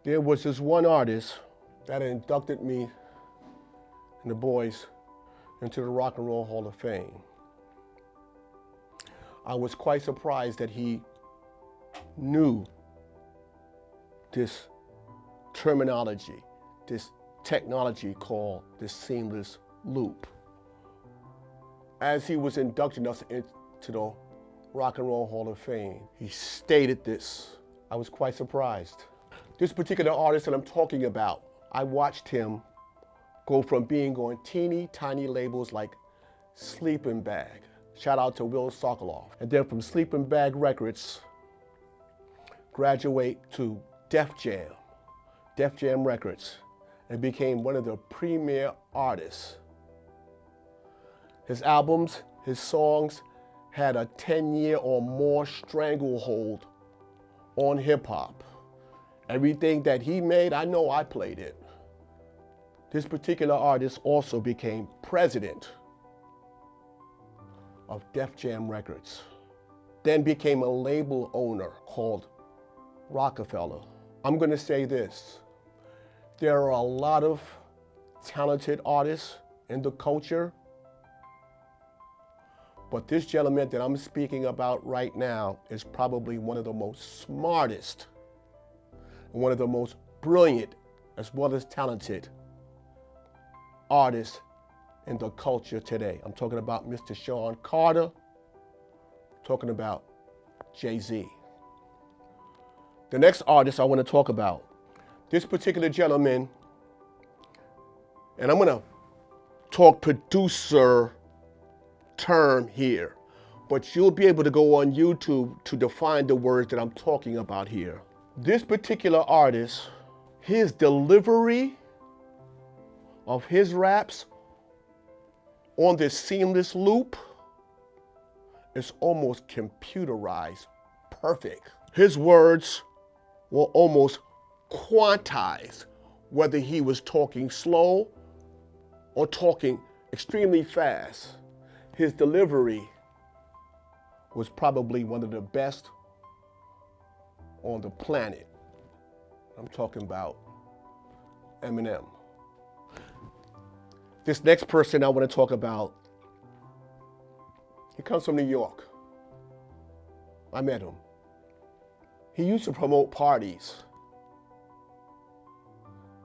There was this one artist that inducted me and the boys into the Rock and Roll Hall of Fame. I was quite surprised that he knew this terminology, this technology called the seamless loop. As he was inducting us into the Rock and Roll Hall of Fame, he stated this. I was quite surprised. This particular artist that I'm talking about, I watched him go from being on teeny tiny labels like Sleeping Bag, shout out to Will Sokoloff, and then from Sleeping Bag Records, graduate to Def Jam Records, and became one of the premier artists. His albums, his songs had a 10-year or more stranglehold on hip hop. Everything that he made, I know I played it. This particular artist also became president of Def Jam Records, then became a label owner called Rockefeller. I'm gonna say this, there are a lot of talented artists in the culture, but this gentleman that I'm speaking about right now is probably one of the most smartest, and one of the most brilliant, as well as talented artists in the culture today. I'm talking about Mr. Sean Carter, talking about Jay-Z. The next artist I want to talk about, this particular gentleman, and I'm going to talk producer term here, but you'll be able to go on YouTube to define the words that I'm talking about here. This particular artist, his delivery of his raps on this seamless loop is almost computerized perfect. His words were almost quantized, whether he was talking slow or talking extremely fast. His delivery was probably one of the best on the planet. I'm talking about Eminem. This next person I want to talk about, he comes from New York. I met him. He used to promote parties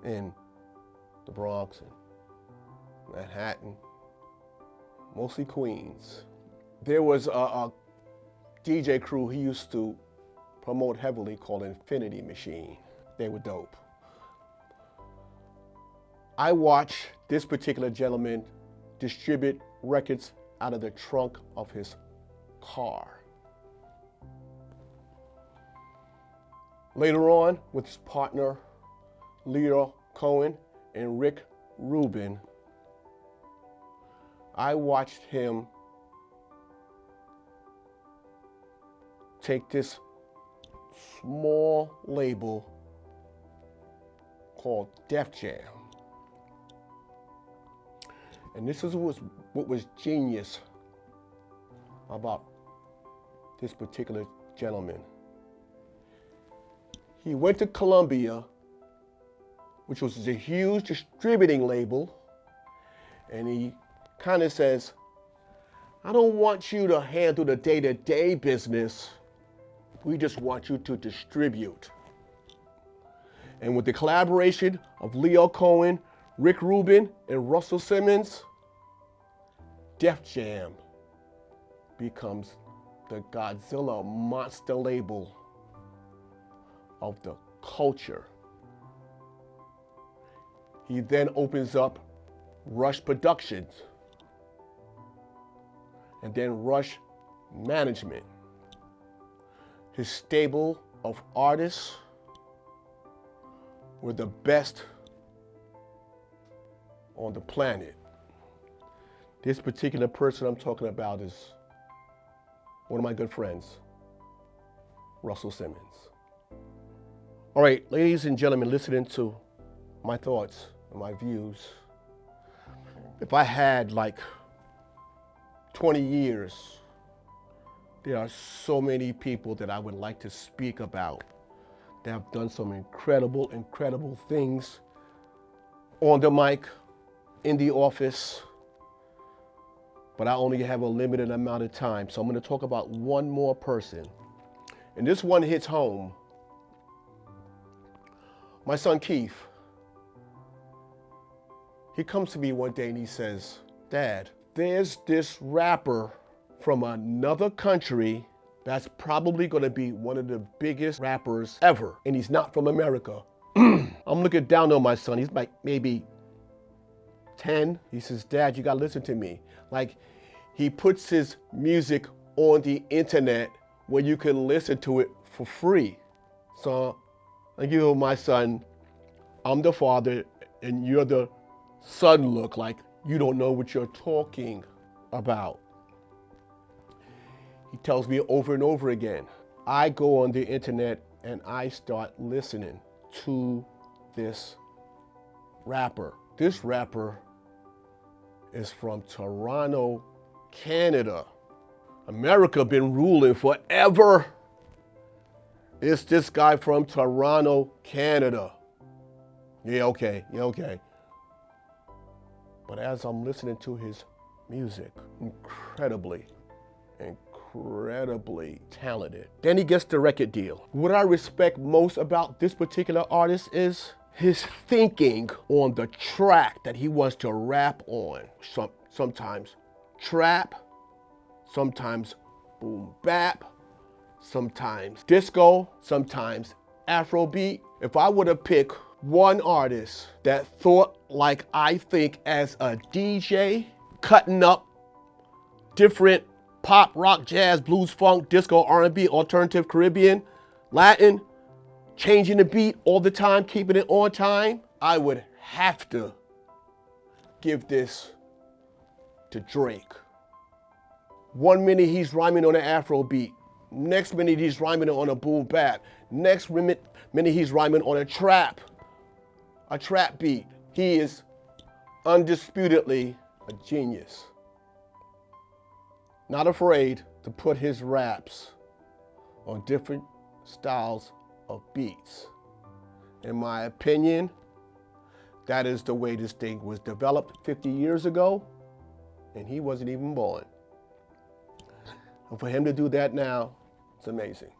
in the Bronx and Manhattan, mostly Queens. There was a DJ crew he used to promote heavily called Infinity Machine. They were dope. I watched this particular gentleman distribute records out of the trunk of his car. Later on, with his partner, Leo Cohen and Rick Rubin, I watched him take this small label called Def Jam. And this is what was genius about this particular gentleman. He went to Columbia, which was a huge distributing label, and he kind of says, I don't want you to handle the day-to-day business. We just want you to distribute. And with the collaboration of Leo Cohen, Rick Rubin, and Russell Simmons, Def Jam becomes the Godzilla monster label of the culture. He then opens up Rush Productions and then Rush Management. His stable of artists were the best on the planet. This particular person I'm talking about is one of my good friends, Russell Simmons. All right, ladies and gentlemen, listening to my thoughts and my views. If I had like 20 years, there are so many people that I would like to speak about that have done some incredible, incredible things on the mic, in the office, but I only have a limited amount of time. So I'm going to talk about one more person. And this one hits home. My son Keith. He comes to me one day and he says, Dad, there's this rapper from another country that's probably going to be one of the biggest rappers ever. And he's not from America. I'm looking down on my son. He's like maybe 10. He says, Dad, you got to listen to me. Like, he puts his music on the internet where you can listen to it for free. So I give my son, I'm the father and you're the son look like you don't know what you're talking about. He tells me over and over again. I go on the internet and I start listening to this rapper. This rapper is from Toronto, Canada. America been ruling forever. It's this guy from Toronto, Canada. Yeah, okay. But as I'm listening to his music, incredibly talented. Then he gets the record deal. What I respect most about this particular artist is his thinking on the track that he wants to rap on. Sometimes trap, sometimes boom bap, sometimes disco, sometimes Afrobeat. If I were to pick one artist that thought like I think as a DJ, cutting up different pop, rock, jazz, blues, funk, disco, R&B, alternative, Caribbean, Latin, changing the beat all the time, keeping it on time, I would have to give this to Drake. 1 minute he's rhyming on an Afro beat. Next minute he's rhyming on a boom bap. Next minute he's rhyming on a trap beat. He is undisputedly a genius. Not afraid to put his raps on different styles of beats. In my opinion, that is the way this thing was developed 50 years ago, and he wasn't even born. And for him to do that now, it's amazing.